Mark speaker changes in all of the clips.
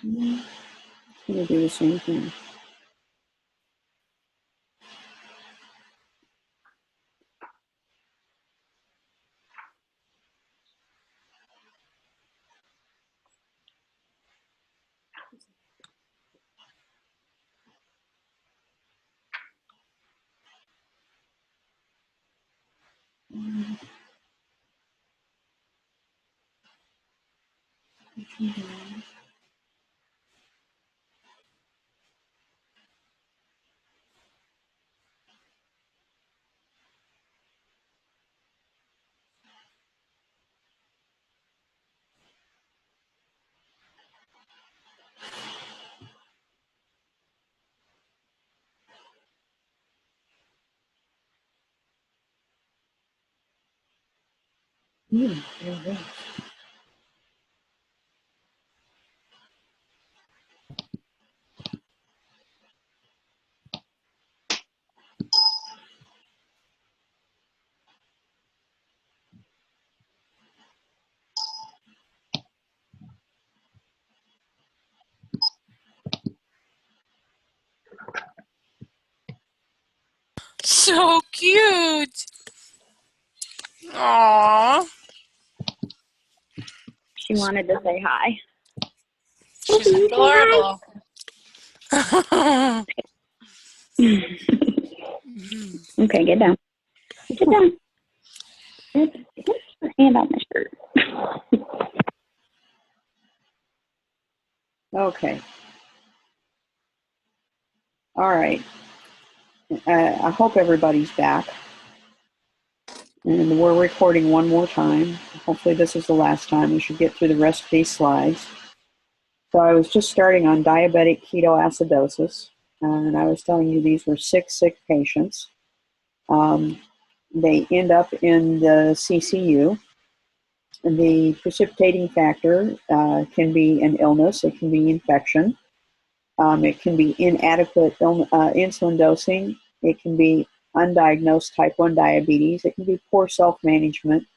Speaker 1: I'm going to do the same thing. There it is.
Speaker 2: So cute. Aww.
Speaker 3: She wanted to say hi.
Speaker 2: She's adorable.
Speaker 3: Okay, get down. Get down. Get your hand on my shirt.
Speaker 1: Okay. All right. I hope everybody's back. And we're recording one more time. Hopefully this is the last time. We should get through the rest of these slides. So I was just starting on diabetic ketoacidosis. And I was telling you these were sick patients. They end up in the CCU. The precipitating factor can be an illness. It can be infection. It can be inadequate insulin dosing. It can be undiagnosed type 1 diabetes. It can be poor self-management,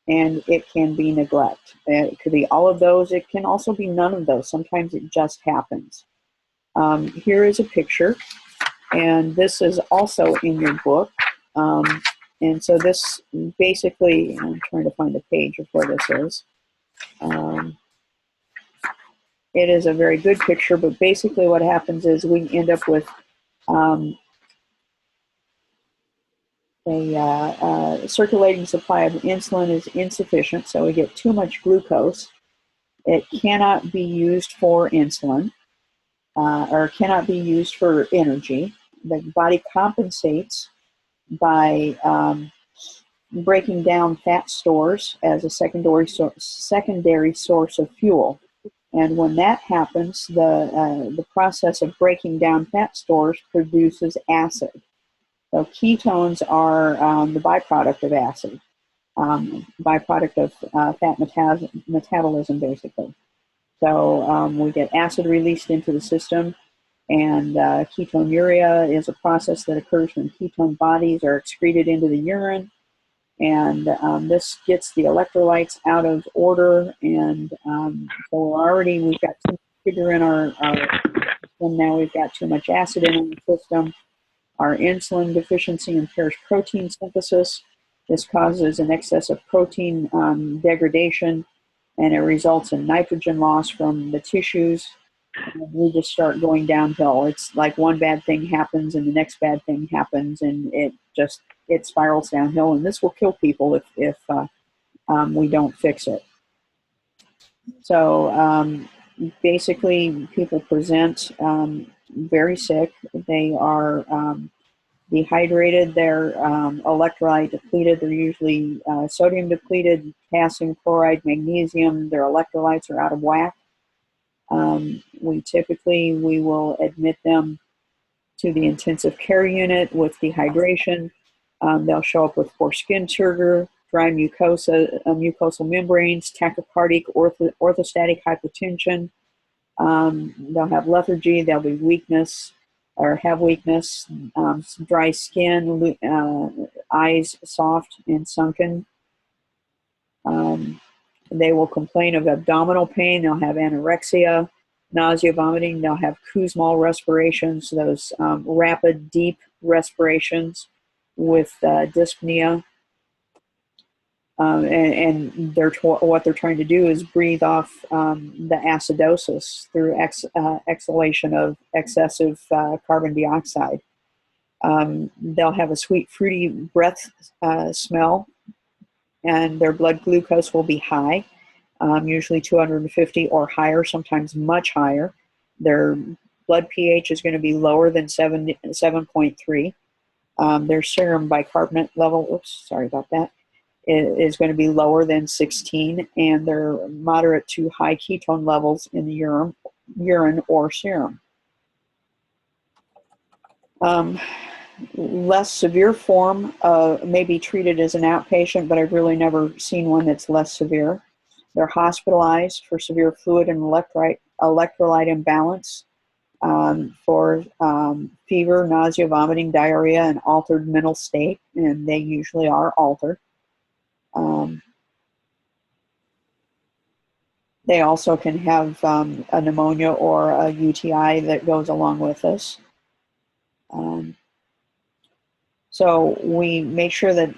Speaker 1: and it can be neglect. It could be all of those. It can also be none of those. Sometimes it just happens. Here is a picture, and this is also in your book. And so this basically, I'm trying to find the page of where this is. It is a very good picture, but basically what happens is we end up with a circulating supply of insulin is insufficient, so we get too much glucose. It cannot be used for insulin or cannot be used for energy. The body compensates by breaking down fat stores as a secondary source of fuel. And when that happens, the process of breaking down fat stores produces acid. So ketones are the byproduct of acid, byproduct of fat metabolism, basically. So we get acid released into the system, and ketonuria is a process that occurs when ketone bodies are excreted into the urine. And this gets the electrolytes out of order, and so we've got too much sugar in our system. Now we've got too much acid in the system. Our insulin deficiency impairs protein synthesis. This causes an excess of protein degradation, and it results in nitrogen loss from the tissues. And we just start going downhill. It's like one bad thing happens, and the next bad thing happens, and it spirals downhill, and this will kill people if we don't fix it. So basically, people present very sick. They are dehydrated. They're electrolyte depleted. They're usually sodium depleted, potassium chloride, magnesium. Their electrolytes are out of whack. We will admit them to the intensive care unit with dehydration. They'll show up with poor skin sugar, dry mucosal membranes, tachycardic, orthostatic hypotension. They'll have lethargy. There'll be weakness or have weakness, dry skin, eyes soft and sunken. They will complain of abdominal pain. They'll have anorexia, nausea, vomiting. They'll have Kussmaul respirations, those rapid, deep respirations with dyspnea. And what they're trying to do is breathe off the acidosis through exhalation of excessive carbon dioxide. They'll have a sweet, fruity breath smell, and their blood glucose will be high, usually 250 or higher, sometimes much higher. Their blood pH is going to be lower than 7.3. Their serum bicarbonate level, oops, sorry about that, is going to be lower than 16, and their moderate to high ketone levels in the urine or serum. Less severe form may be treated as an outpatient, but I've really never seen one that's less severe. They're hospitalized for severe fluid and electrolyte imbalance, for fever, nausea, vomiting, diarrhea, and altered mental state, and they usually are altered. They also can have a pneumonia or a UTI that goes along with this. So we make sure that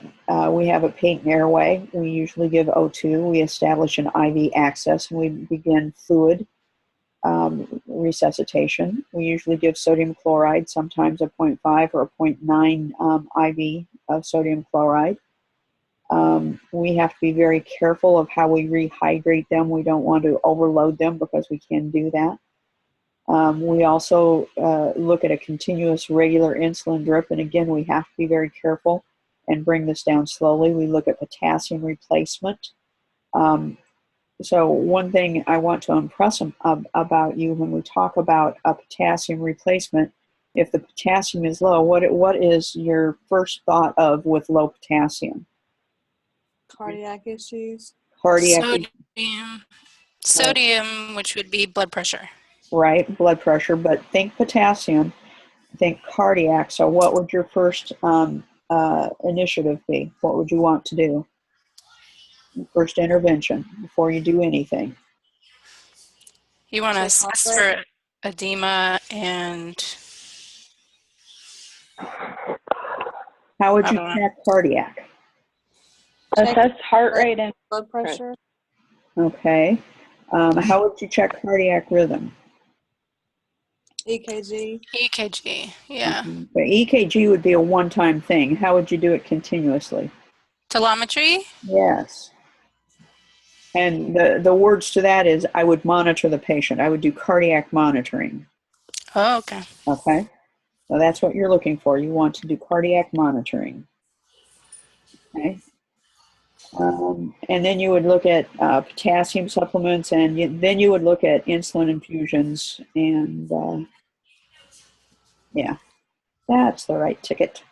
Speaker 1: we have a patent airway. We usually give O2. We establish an IV access, and we begin fluid resuscitation. We usually give sodium chloride, sometimes a 0.5 or a 0.9 IV of sodium chloride. We have to be very careful of how we rehydrate them. We don't want to overload them because we can do that. We also look at a continuous regular insulin drip, and again, we have to be very careful and bring this down slowly. We look at potassium replacement. So one thing I want to impress about you when we talk about a potassium replacement, if the potassium is low, what is your first thought of with low potassium?
Speaker 4: Cardiac issues.
Speaker 2: Sodium, which would be blood pressure.
Speaker 1: Right, blood pressure, but think potassium, think cardiac. So what would your first initiative be? What would you want to do? First intervention before you do anything.
Speaker 2: You want to assess for edema and...
Speaker 1: How would you check cardiac?
Speaker 3: Assess heart rate and
Speaker 4: blood pressure.
Speaker 1: Okay. How would you check cardiac rhythm?
Speaker 4: EKG.
Speaker 2: EKG, yeah.
Speaker 1: But EKG would be a one-time thing. How would you do it continuously?
Speaker 2: Telemetry?
Speaker 1: Yes. And the words to that is I would monitor the patient. I would do cardiac monitoring.
Speaker 2: Oh, okay.
Speaker 1: Okay. So that's what you're looking for. You want to do cardiac monitoring. Okay. And then you would look at potassium supplements, and then you would look at insulin infusions, and yeah, that's the right ticket.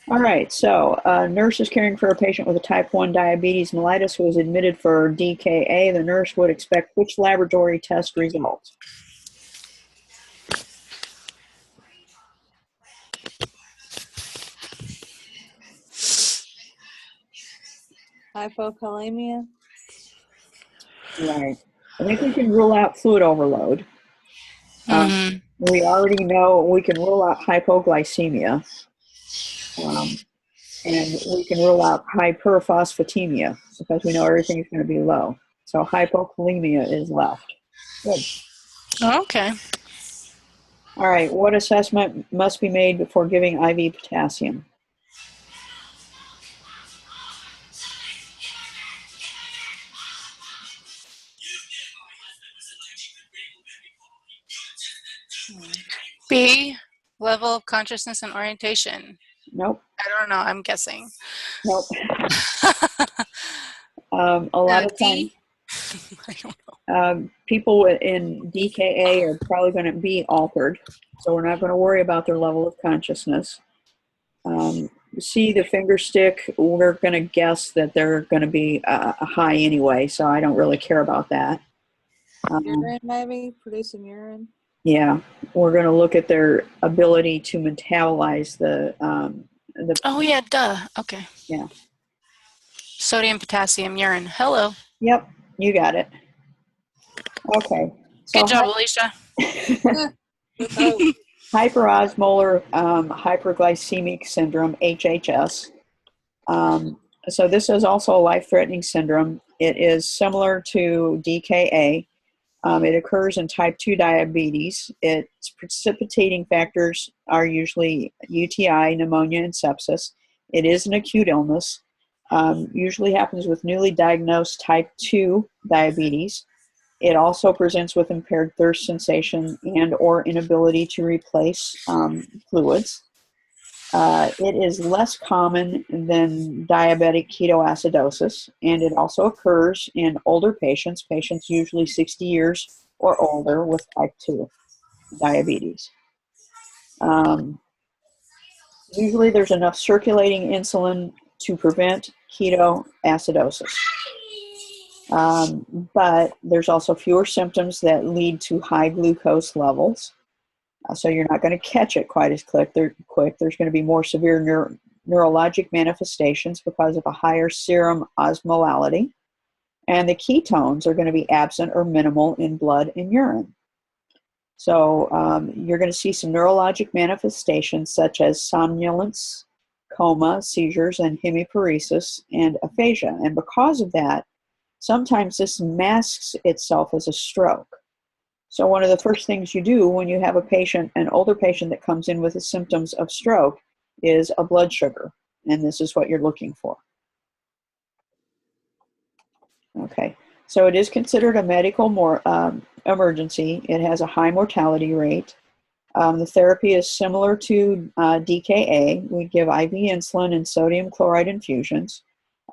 Speaker 1: All right, so a nurse is caring for a patient with a type 1 diabetes mellitus who is admitted for DKA. The nurse would expect which laboratory test results?
Speaker 4: Hypokalemia.
Speaker 1: Right. I think we can rule out fluid overload. We already know we can rule out hypoglycemia. And we can rule out hyperphosphatemia because we know everything is going to be low. So hypokalemia is left. Good.
Speaker 2: Okay.
Speaker 1: All right. What assessment must be made before giving IV potassium?
Speaker 2: B, level of consciousness and orientation.
Speaker 1: Nope.
Speaker 2: I don't know. I'm guessing.
Speaker 1: Nope. A lot of times,
Speaker 2: I don't know.
Speaker 1: people in DKA are probably going to be altered, so we're not going to worry about their level of consciousness. See the finger stick, we're going to guess that they're going to be high anyway, so I don't really care about that.
Speaker 4: Urine, maybe producing urine.
Speaker 1: Yeah, we're going to look at their ability to metabolize the.
Speaker 2: Oh yeah, duh. Okay.
Speaker 1: Yeah.
Speaker 2: Sodium, potassium, urine. Hello.
Speaker 1: Yep, you got it. Okay. So
Speaker 2: Good job, Alicia.
Speaker 1: hyperosmolar hyperglycemic syndrome, HHS. So this is also a life-threatening syndrome. It is similar to DKA. It occurs in type 2 diabetes. Its precipitating factors are usually UTI, pneumonia, and sepsis. It is an acute illness. Usually happens with newly diagnosed type 2 diabetes. It also presents with impaired thirst sensation and or inability to replace fluids. It is less common than diabetic ketoacidosis, and it also occurs in older patients usually 60 years or older with type 2 diabetes. Usually there's enough circulating insulin to prevent ketoacidosis. But there's also fewer symptoms that lead to high glucose levels. So you're not going to catch it quite as quick. There's going to be more severe neurologic manifestations because of a higher serum osmolality. And the ketones are going to be absent or minimal in blood and urine. So you're going to see some neurologic manifestations such as somnolence, coma, seizures, and hemiparesis, and aphasia. And because of that, sometimes this masks itself as a stroke. So one of the first things you do when you have a patient, an older patient that comes in with the symptoms of stroke, is a blood sugar. And this is what you're looking for. Okay, so it is considered a medical emergency. It has a high mortality rate. The therapy is similar to DKA. We give IV insulin and sodium chloride infusions.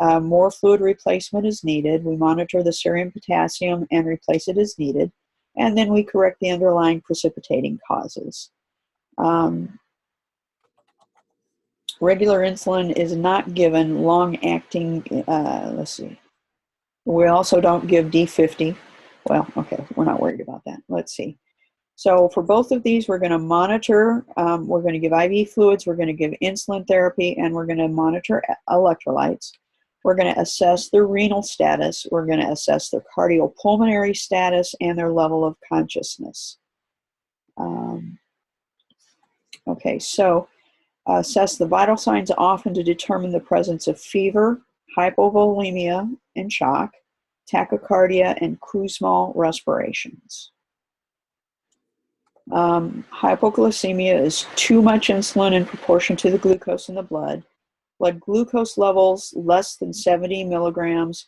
Speaker 1: More fluid replacement is needed. We monitor the serum potassium and replace it as needed. And then we correct the underlying precipitating causes. Regular insulin is not given long-acting, let's see. We also don't give D50. Well, okay, we're not worried about that. Let's see. So for both of these, we're going to monitor, we're going to give IV fluids, we're going to give insulin therapy, and we're going to monitor electrolytes. We're going to assess their renal status. We're going to assess their cardiopulmonary status and their level of consciousness. Okay, so assess the vital signs often to determine the presence of fever, hypovolemia and shock, tachycardia, and Kussmaul respirations. Hypoglycemia is too much insulin in proportion to the glucose in the blood. Blood glucose levels less than 70 milligrams,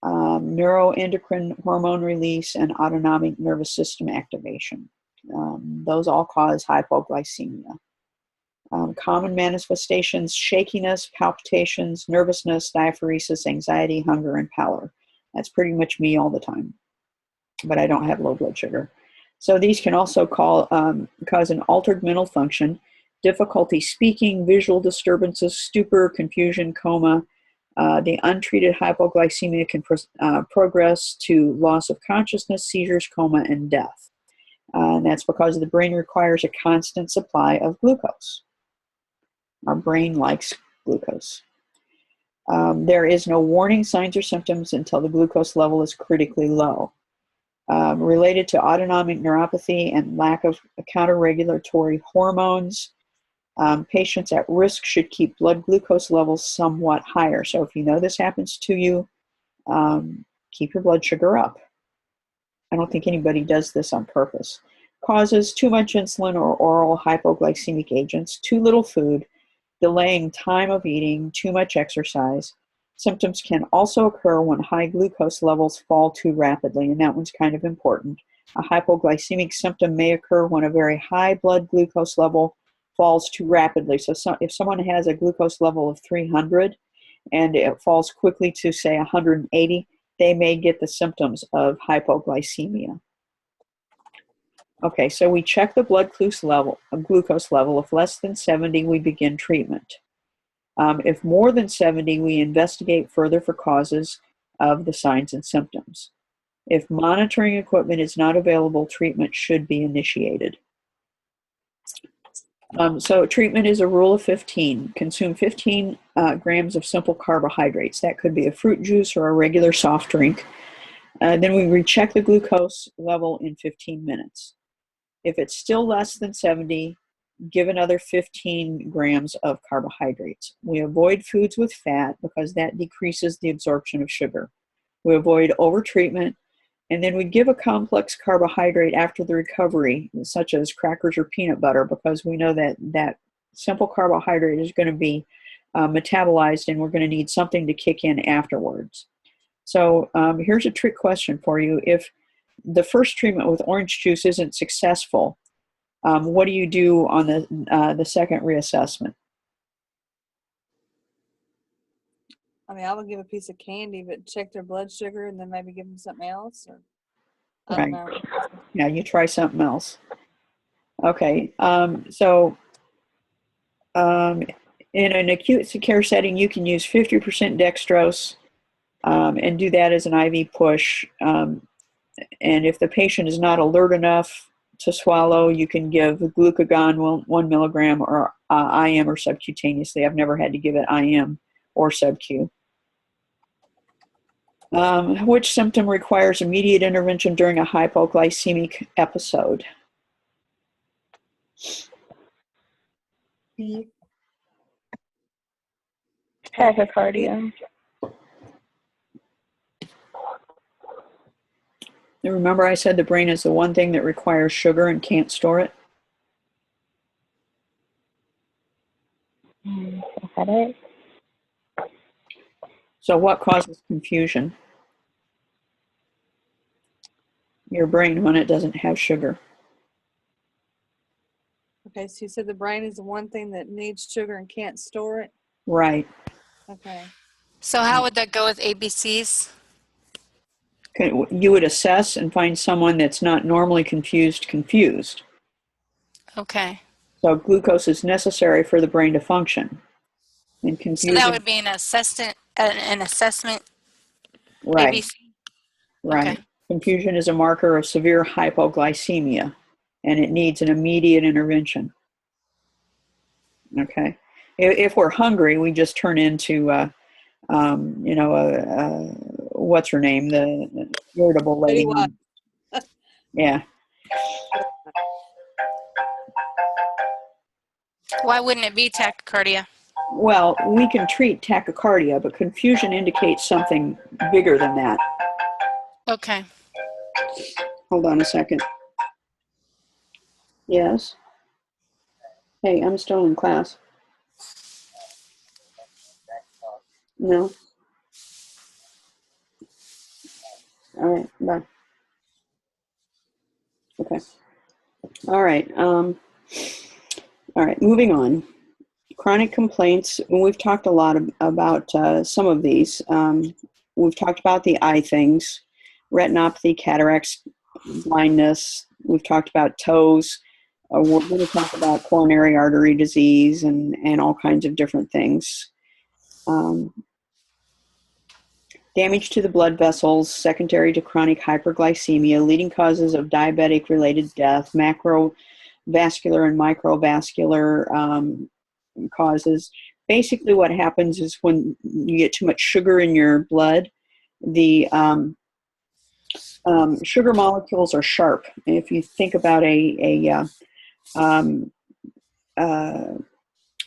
Speaker 1: neuroendocrine hormone release, and autonomic nervous system activation. Those all cause hypoglycemia. Common manifestations: shakiness, palpitations, nervousness, diaphoresis, anxiety, hunger, and pallor. That's pretty much me all the time, but I don't have low blood sugar. So these can also cause an altered mental function, difficulty speaking, visual disturbances, stupor, confusion, coma. The untreated hypoglycemia can progress to loss of consciousness, seizures, coma, and death. And that's because the brain requires a constant supply of glucose. Our brain likes glucose. There is no warning signs or symptoms until the glucose level is critically low. Related to autonomic neuropathy and lack of counter-regulatory hormones, patients at risk should keep blood glucose levels somewhat higher. So if you know this happens to you, keep your blood sugar up. I don't think anybody does this on purpose. Causes: too much insulin or oral hypoglycemic agents, too little food, delaying time of eating, too much exercise. Symptoms can also occur when high glucose levels fall too rapidly, and that one's kind of important. A hypoglycemic symptom may occur when a very high blood glucose level falls too rapidly. So if someone has a glucose level of 300 and it falls quickly to, say, 180, they may get the symptoms of hypoglycemia. Okay, so we check the blood glucose level. If less than 70, we begin treatment. If more than 70, we investigate further for causes of the signs and symptoms. If monitoring equipment is not available, treatment should be initiated. So treatment is a rule of 15. Consume 15 grams of simple carbohydrates. That could be a fruit juice or a regular soft drink. Then we recheck the glucose level in 15 minutes. If it's still less than 70, give another 15 grams of carbohydrates. We avoid foods with fat because that decreases the absorption of sugar. We avoid overtreatment, and then we give a complex carbohydrate after the recovery, such as crackers or peanut butter, because we know that that simple carbohydrate is going to be metabolized, and we're going to need something to kick in afterwards. So here's a trick question for you. If the first treatment with orange juice isn't successful, what do you do on the second reassessment?
Speaker 4: I mean, I would give a piece of candy, but check their blood sugar and then maybe give them something else. Or I don't know.
Speaker 1: Yeah, you try something else. Okay. So in an acute care setting, you can use 50% dextrose and do that as an IV push. And if the patient is not alert enough to swallow, you can give glucagon 1 milligram or IM or subcutaneously. I've never had to give it IM or subQ. Which symptom requires immediate intervention during a hypoglycemic episode?
Speaker 3: Tachycardia.
Speaker 1: Remember I said the brain is the one thing that requires sugar and can't store it?
Speaker 3: Headache.
Speaker 1: So what causes confusion? Your brain when it doesn't have sugar.
Speaker 4: Okay, so you said the brain is the one thing that needs sugar and can't store it?
Speaker 1: Right.
Speaker 4: Okay.
Speaker 2: So how would that go with ABCs?
Speaker 1: You would assess and find someone that's not normally confused.
Speaker 2: Okay.
Speaker 1: So glucose is necessary for the brain to function. And
Speaker 2: So
Speaker 1: confusion.
Speaker 2: that would be an assessment
Speaker 1: Right.
Speaker 2: ABC?
Speaker 1: Right.
Speaker 2: Okay.
Speaker 1: Confusion is a marker of severe hypoglycemia, and it needs an immediate intervention. Okay. If we're hungry, we just turn into, what's her name? The irritable lady.
Speaker 4: What?
Speaker 1: Yeah.
Speaker 2: Why wouldn't it be tachycardia?
Speaker 1: Well, we can treat tachycardia, but confusion indicates something bigger than that.
Speaker 2: Okay.
Speaker 1: Hold on a second. Yes. Hey, I'm still in class. No. All right. Bye. Okay. All right. All right. Moving on. Chronic complaints. We've talked a lot about some of these. We've talked about the eye things, retinopathy, cataracts, blindness. We've talked about toes. We're going to talk about coronary artery disease and all kinds of different things. Damage to the blood vessels, secondary to chronic hyperglycemia, leading causes of diabetic-related death, macrovascular and microvascular causes. Basically what happens is when you get too much sugar in your blood, the sugar molecules are sharp. If you think about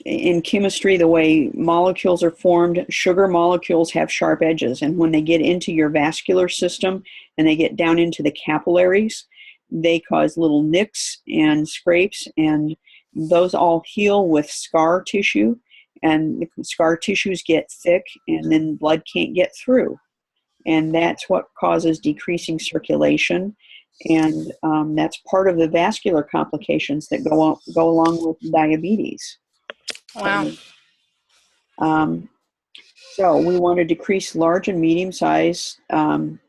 Speaker 1: in chemistry, the way molecules are formed, sugar molecules have sharp edges. And when they get into your vascular system and they get down into the capillaries, they cause little nicks and scrapes, and those all heal with scar tissue. And the scar tissues get thick, and then blood can't get through. And that's what causes decreasing circulation. And that's part of the vascular complications that go along with diabetes.
Speaker 2: Wow.
Speaker 1: So we want to decrease large and medium size. The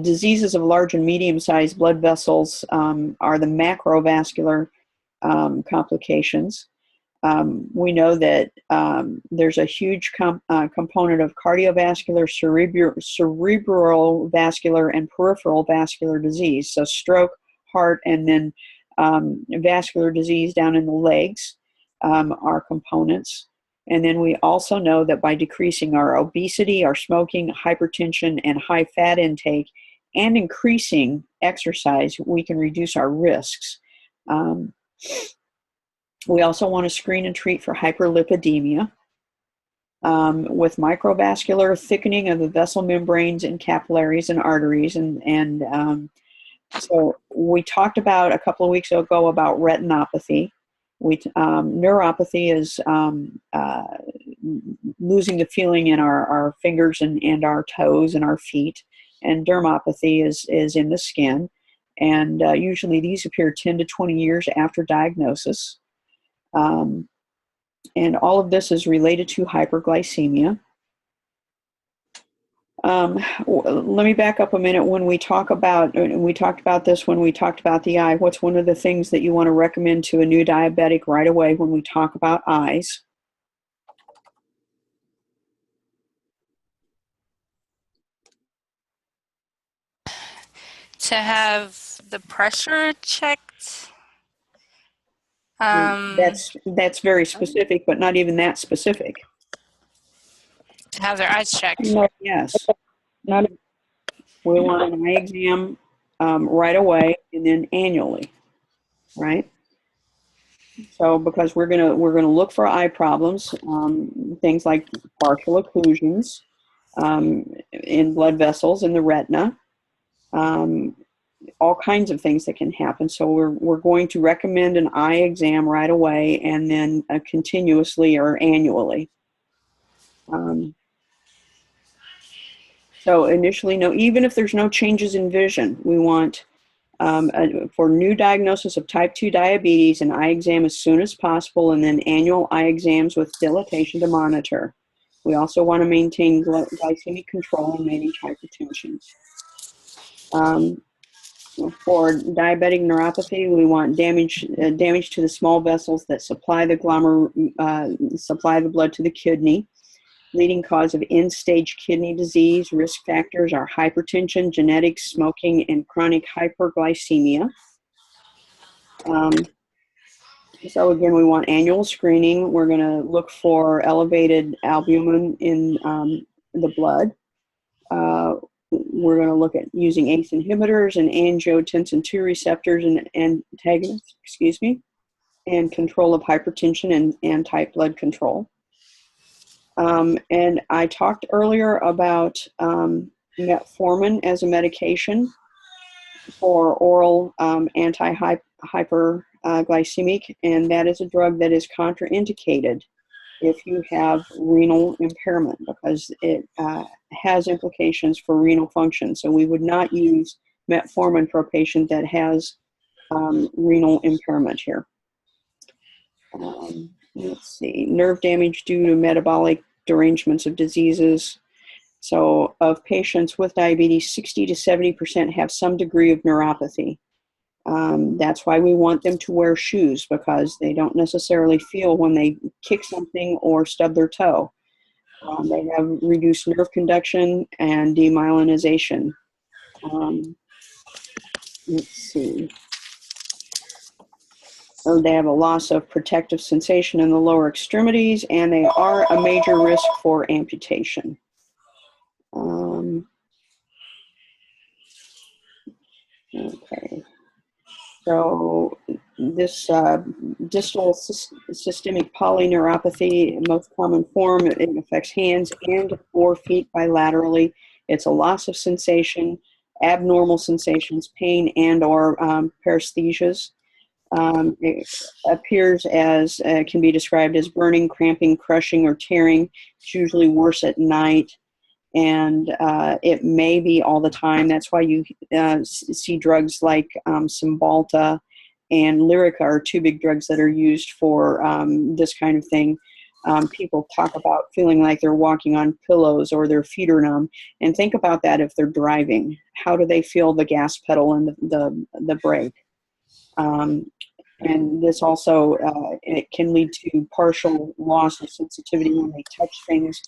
Speaker 1: diseases of large and medium sized blood vessels are the macrovascular complications. We know that there's a huge component of cardiovascular, cerebral vascular, and peripheral vascular disease. So stroke, heart, and then vascular disease down in the legs are components. And then we also know that by decreasing our obesity, our smoking, hypertension, and high fat intake, and increasing exercise, we can reduce our risks. We also want to screen and treat for hyperlipidemia with microvascular thickening of the vessel membranes and capillaries and arteries. So we talked about a couple of weeks ago about retinopathy. Neuropathy is losing the feeling in our fingers and our toes and our feet. And dermopathy is in the skin. And usually these appear 10 to 20 years after diagnosis. And all of this is related to hyperglycemia. Let me back up a minute. We talked about this when we talked about the eye. What's one of the things that you want to recommend to a new diabetic right away when we talk about eyes?
Speaker 2: To have the pressure checked.
Speaker 1: That's very specific, but not even that specific.
Speaker 2: To have their eyes checked.
Speaker 3: No,
Speaker 1: Yes.
Speaker 3: not
Speaker 1: We want an eye exam right away and then annually, right? So because we're gonna look for eye problems, things like partial occlusions in blood vessels in the retina, all kinds of things that can happen. So we're going to recommend an eye exam right away and then continuously or annually. So initially, no, even if there's no changes in vision, we want for new diagnosis of type 2 diabetes, an eye exam as soon as possible, and then annual eye exams with dilatation to monitor. We also want to maintain glycemic control and manage hypertension. For diabetic neuropathy, we want damage to the small vessels that supply the blood to the kidney. Leading cause of end-stage kidney disease. Risk factors are hypertension, genetics, smoking, and chronic hyperglycemia. So again, we want annual screening. We're going to look for elevated albumin in the blood. We're going to look at using ACE inhibitors and angiotensin II receptors and antagonists, and control of hypertension and type blood control. And I talked earlier about metformin as a medication for oral anti-hyperglycemic, and that is a drug that is contraindicated if you have renal impairment because it has implications for renal function. So we would not use metformin for a patient that has renal impairment here. Let's see, nerve damage due to metabolic derangements of diseases. So of patients with diabetes, 60 to 70% have some degree of neuropathy. That's why we want them to wear shoes because they don't necessarily feel when they kick something or stub their toe. They have reduced nerve conduction and demyelinization. Let's see. They have a loss of protective sensation in the lower extremities, and they are a major risk for amputation. Okay. So this distal systemic polyneuropathy, most common form, it affects hands and or feet bilaterally. It's a loss of sensation, abnormal sensations, pain and or paresthesias. It appears as, can be described as burning, cramping, crushing, or tearing. It's usually worse at night, and it may be all the time. That's why you see drugs like Cymbalta and Lyrica are two big drugs that are used for this kind of thing. People talk about feeling like they're walking on pillows or their feet are numb. And think about that if they're driving. How do they feel the gas pedal and the brake? And this also, it can lead to partial loss of sensitivity when they touch things.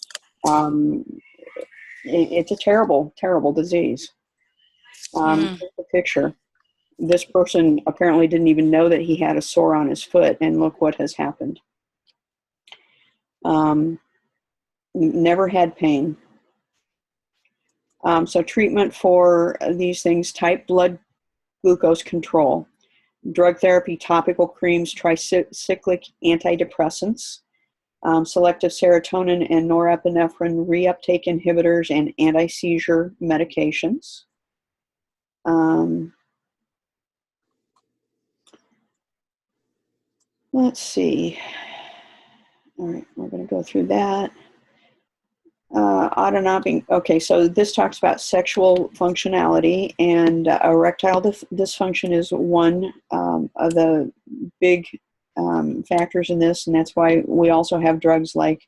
Speaker 1: It's a terrible, terrible disease. Here's the picture. This person apparently didn't even know that he had a sore on his foot, and look what has happened. Never had pain. So treatment for these things: type blood glucose control, drug therapy, topical creams, tricyclic antidepressants, selective serotonin and norepinephrine reuptake inhibitors, and anti-seizure medications. Let's see. All right, we're going to go through that. Autonomic. Okay, so this talks about sexual functionality, and erectile dysfunction is one of the big factors in this, and that's why we also have drugs like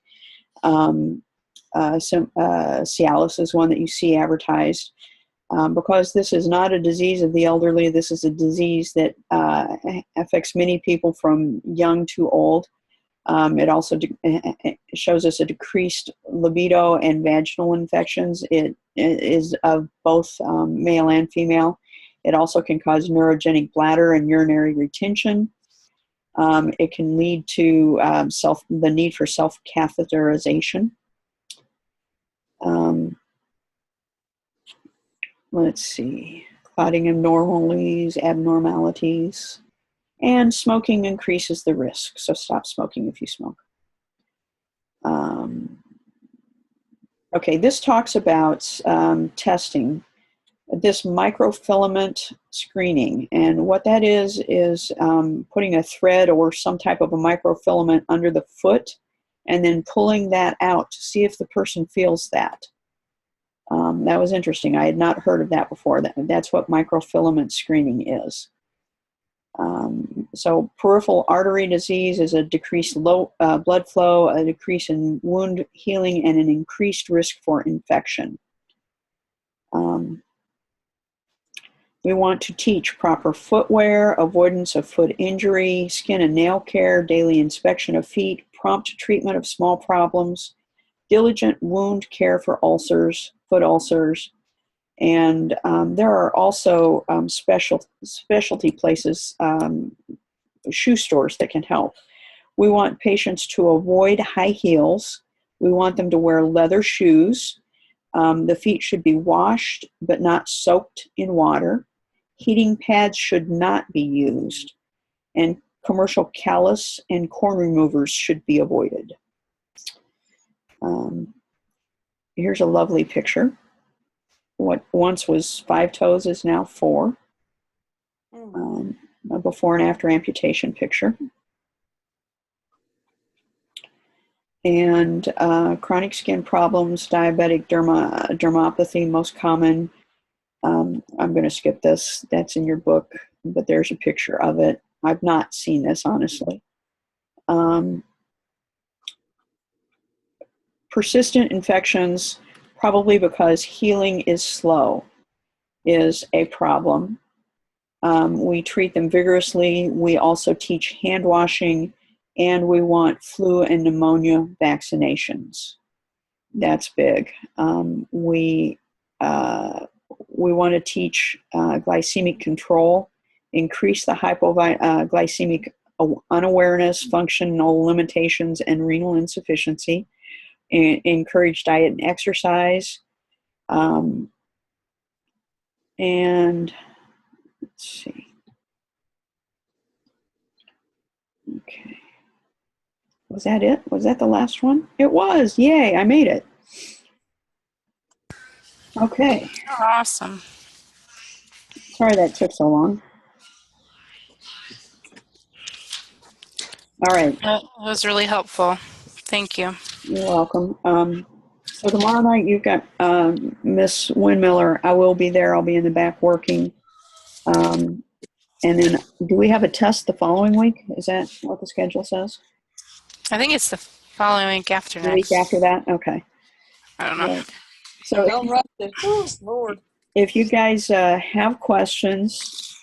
Speaker 1: Cialis is one that you see advertised. Because this is not a disease of the elderly, this is a disease that affects many people from young to old. It also shows us a decreased libido and vaginal infections. It is of both male and female. It also can cause neurogenic bladder and urinary retention. It can lead to the need for self-catheterization. Let's see, clotting abnormalities, and smoking increases the risk. So stop smoking if you smoke. Okay, this talks about testing, this microfilament screening. And what that is putting a thread or some type of a microfilament under the foot and then pulling that out to see if the person feels that. That was interesting. I had not heard of that before. That's what microfilament screening is. So peripheral artery disease is a decreased blood flow, a decrease in wound healing, and an increased risk for infection. We want to teach proper footwear, avoidance of foot injury, skin and nail care, daily inspection of feet, prompt treatment of small problems, diligent wound care for ulcers, foot ulcers, and there are also specialty places, shoe stores that can help. We want patients to avoid high heels. We want them to wear leather shoes. The feet should be washed but not soaked in water. Heating pads should not be used. And commercial callus and corn removers should be avoided. Here's a lovely picture. What once was 5 toes is now 4. A before and after amputation picture. And chronic skin problems, diabetic dermopathy, most common. I'm going to skip this. That's in your book, but there's a picture of it. I've not seen this, honestly. Persistent infections, probably because healing is slow, is a problem. We treat them vigorously. We also teach hand washing, and we want flu and pneumonia vaccinations. That's big. We want to teach glycemic control, increase the hypoglycemic unawareness, functional limitations, and renal insufficiency, and encourage diet and exercise. And let's see. Okay. Was that it? Was that the last one? It was. Yay, I made it. Okay.
Speaker 2: Awesome.
Speaker 1: Sorry that took so long. All right.
Speaker 2: That was really helpful. Thank you.
Speaker 1: You're welcome. So tomorrow night you've got Miss Windmiller. I will be there. I'll be in the back working. And then do we have a test the following week? Is that what the schedule says?
Speaker 2: I think it's the following week after
Speaker 1: The
Speaker 2: next.
Speaker 1: week after that? Okay.
Speaker 2: I don't know.
Speaker 1: Right. So
Speaker 4: Don't rush it. Oh, Lord.
Speaker 1: if you guys have questions,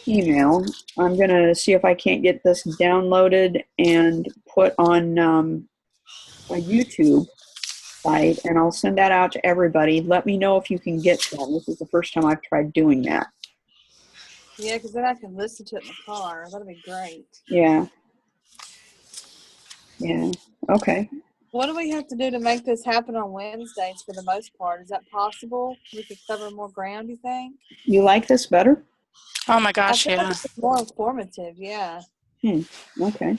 Speaker 1: email. I'm going to see if I can't get this downloaded and put on a YouTube site, and I'll send that out to everybody. Let me know if you can get that. This is the first time I've tried doing that.
Speaker 4: Yeah, because then I can listen to it in the car. That'd be great.
Speaker 1: Yeah. Yeah. Okay.
Speaker 4: What do we have to do to make this happen on Wednesdays for the most part? Is that possible? We could cover more ground, you think?
Speaker 1: You like this better?
Speaker 2: Oh my
Speaker 4: I
Speaker 2: gosh,
Speaker 4: feel like
Speaker 2: yeah.
Speaker 4: it's more informative, yeah.
Speaker 1: Okay.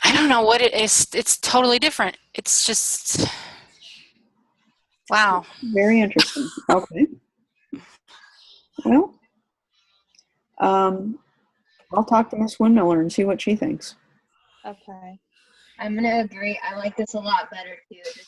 Speaker 2: I don't know what it is. It's totally different. It's just, wow.
Speaker 1: Very interesting. Okay. Well, I'll talk to Miss Windmiller and see what she thinks.
Speaker 4: Okay.
Speaker 5: I'm gonna agree. I like this a lot better too. This